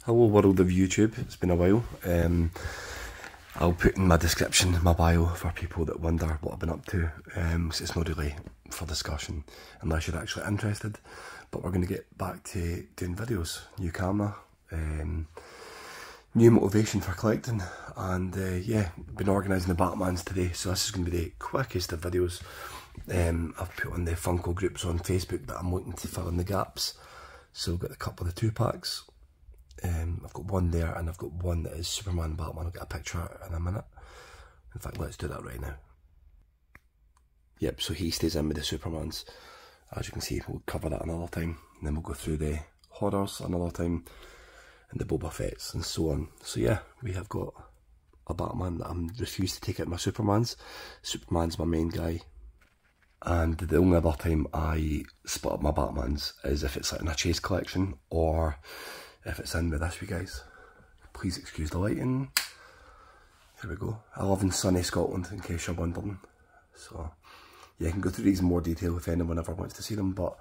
Hello world of YouTube, it's been a while. I'll put in my description, my bio, for people that wonder what I've been up to. It's not really for discussion unless you're actually interested, but we're going to get back to doing videos. New camera, new motivation for collecting, and yeah, been organising the Batmans today, so this is going to be the quickest of videos. I've put on the Funko groups on Facebook that I'm looking to fill in the gaps, so I've got a couple of the 2-packs. I've got one there, and I've got one that is Superman, Batman. I'll get a picture in a minute. In fact, let's do that right now. Yep, so he stays in with the Supermans. As you can see, we'll cover that another time, and then we'll go through the horrors another time, and the Boba Fett's, and so on. So yeah, we have got a Batman that I'm refused to take out my Supermans. Superman's my main guy, and the only other time I split up my Batmans is if it's like in a chase collection, or if it's in with this, you guys. Please excuse the lighting. Here we go. I live in sunny Scotland, in case you're wondering. So yeah, I can go through these in more detail if anyone ever wants to see them, but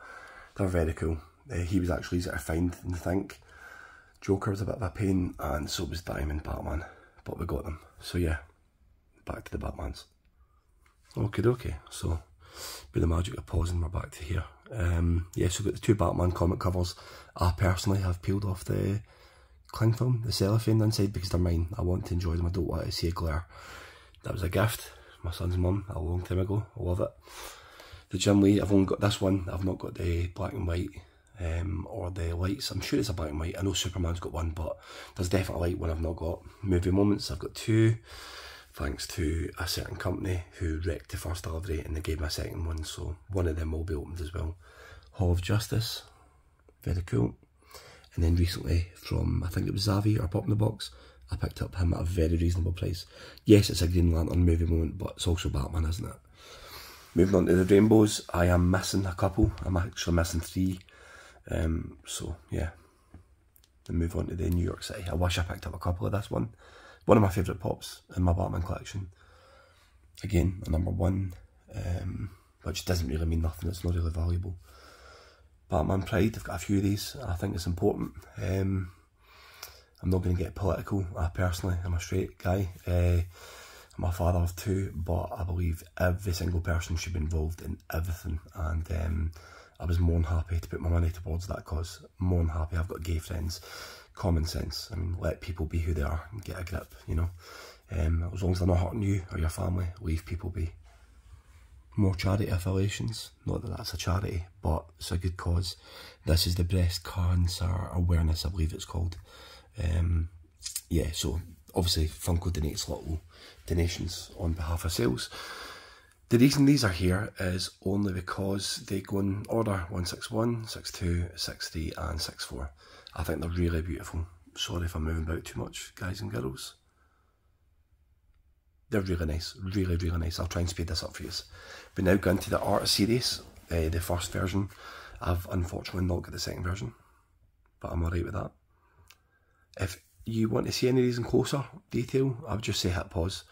they're very cool. He was actually easier to find than think. Joker was a bit of a pain, and so was Diamond Batman, but we got them. So yeah, back to the Batmans. Okay, so with the magic of pausing, we're back to here. Yeah, so we've got the 2 Batman comic covers. I personally have peeled off the cling film, the cellophane inside, because they're mine. I want to enjoy them, I don't want to see a glare. That was a gift, my son's mum, a long time ago. I love it. The Jim Lee, I've only got this one. I've not got the black and white or the lights. I'm sure it's a black and white. I know Superman's got one, but there's definitely a light one I've not got. Movie moments, I've got 2. Thanks to a certain company who wrecked the first delivery, and they gave me a second one, so one of them will be opened as well. Hall of Justice, very cool. And then recently from, I think it was Zavi or Pop in the Box, I picked up him at a very reasonable price. Yes, it's a Green Lantern movie moment, but it's also Batman, isn't it? Moving on to the rainbows, I am missing a couple. I'm actually missing 3. So yeah, then move on to the New York City. I wish I picked up a couple of this one. One of my favourite pops in my Batman collection. Again, a number 1, which doesn't really mean nothing, it's not really valuable. Batman Pride, I've got a few of these. I think it's important. I'm not going to get political. I personally, I'm a straight guy. I'm a father of 2, but I believe every single person should be involved in everything. And I was more than happy to put my money towards that cause. More than happy. I've got gay friends. Common sense. I mean, let people be who they are and get a grip, you know. As long as they're not hurting you or your family, leave people be. More charity affiliations. Not that that's a charity, but it's a good cause. This is the breast cancer awareness, I believe it's called. Yeah, so obviously Funko donates little donations on behalf of sales. The reason these are here is only because they go in order: 161, 62, 63 and 64. I think they're really beautiful. Sorry if I'm moving about too much, guys and girls. They're really nice, really nice. I'll try and speed this up for you. We're now going to the art series, the first version. I've unfortunately not got the second version, but I'm alright with that. If you want to see any of these in closer detail, I would just say hit pause.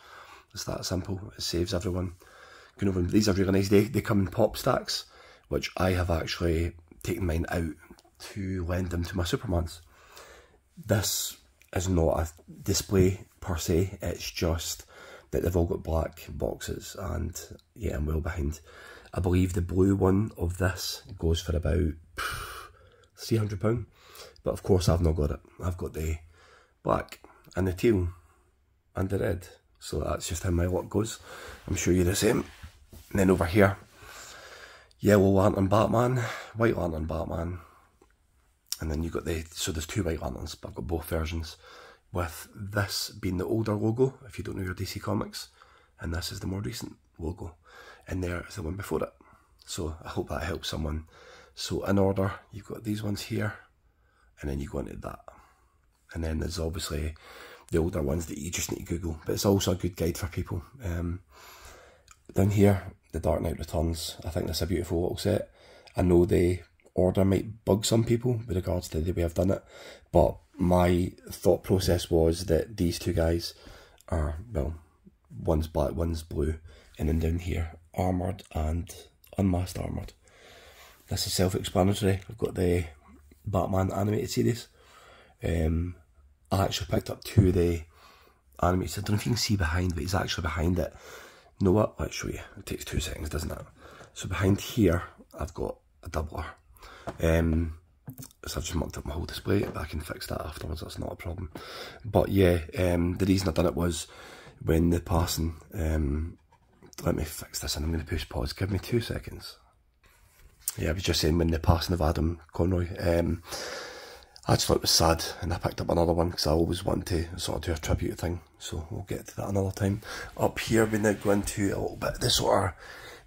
It's that simple, it saves everyone. Going over, these are really nice. They come in pop stacks, which I have actually taken mine out to lend them to my Supermans. This is not a display per se, it's just that they've all got black boxes, and yeah, I'm well behind. I believe the blue one of this goes for about £300, but of course I've not got it. I've got the black and the teal and the red, so that's just how my luck goes. I'm sure you're the same. And then over here, Yellow Lantern Batman, White Lantern Batman, and then you've got so there's 2 White Lanterns, but I've got both versions, with this being the older logo, if you don't know your DC Comics, and this is the more recent logo, and there is the one before it. So I hope that helps someone. So in order, you've got these ones here, and then you go into that. And then there's obviously the older ones that you just need to Google, but it's also a good guide for people. Down here, The Dark Knight Returns. I think that's a beautiful little set. I know the order might bug some people with regards to the way I've done it, but my thought process was that these 2 guys are, well, one's black, one's blue, and then down here, armoured and unmasked armoured. This is self-explanatory. I've got the Batman animated series. I actually picked up 2 of the animated. I don't know if you can see behind, but he's actually behind it. You know what? Let's show you. It takes 2 seconds, doesn't it? So behind here, I've got a doubler. So I've just mucked up my whole display, but I can fix that afterwards, that's not a problem. But yeah, the reason I done it was when the passing, let me fix this and I'm going to push pause, give me 2 seconds. Yeah, I was just saying when the passing of Adam Conroy, I just thought it was sad and I picked up another one because I always want to sort of do a tribute thing, so we'll get to that another time. Up here we now go into a little bit of the sort of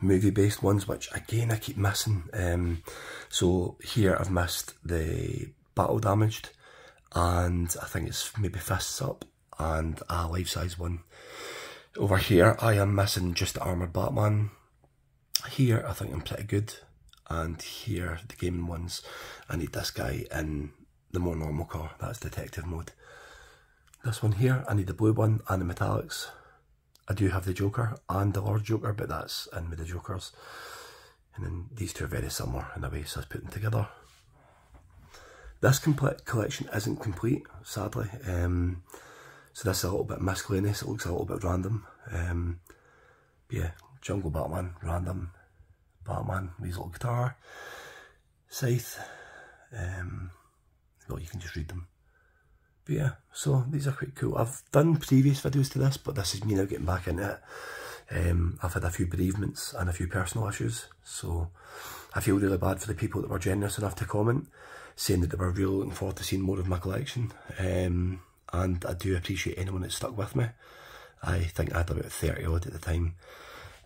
movie based ones, which again I keep missing. So here I've missed the Battle Damaged, and I think it's maybe Fists Up, and a life size one. Over here I am missing just the Armoured Batman. Here I think I'm pretty good, and here the gaming ones I need this guy in the more normal car, that's detective mode. This one here I need the blue one and the metallics. I do have the Joker and the Lord Joker, but that's in with the Jokers. And then these two are very similar in a way, so I was putting them together. This complete collection isn't complete, sadly. So this is a little bit miscellaneous, it looks a little bit random. Yeah, Jungle Batman, random. Batman, with his little guitar. Scythe. Well, you can just read them. But yeah, so these are quite cool. I've done previous videos to this, but this is me now getting back into it. I've had a few bereavements and a few personal issues, so I feel really bad for the people that were generous enough to comment, saying that they were really looking forward to seeing more of my collection. And I do appreciate anyone that stuck with me. I think I had about 30 odd at the time,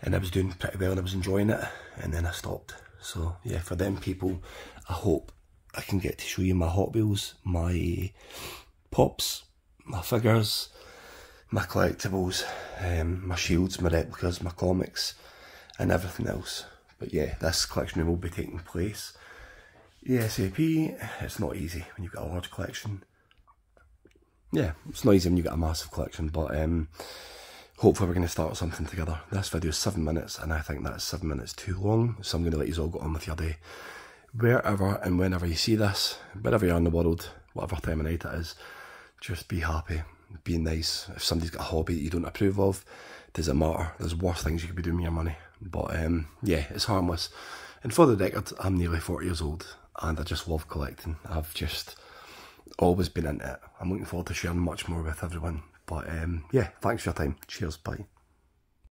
and I was doing pretty well and I was enjoying it, and then I stopped. So yeah, for them people, I hope I can get to show you my Hot Wheels, my Pops, my figures, my collectibles, my shields, my replicas, my comics, and everything else. But yeah, this collection will be taking place ASAP. It's not easy when you've got a large collection. Yeah, it's not easy when you've got a massive collection, but hopefully we're going to start something together. This video is 7 minutes, and I think that's 7 minutes too long, so I'm going to let you all go on with your day. Wherever and whenever you see this, wherever you are in the world, whatever time of night it is, just be happy, be nice. If somebody's got a hobby that you don't approve of, doesn't matter. There's worse things you could be doing with your money. But yeah, it's harmless. And for the record, I'm nearly 40 years old and I just love collecting. I've just always been into it. I'm looking forward to sharing much more with everyone. But yeah, thanks for your time. Cheers, bye.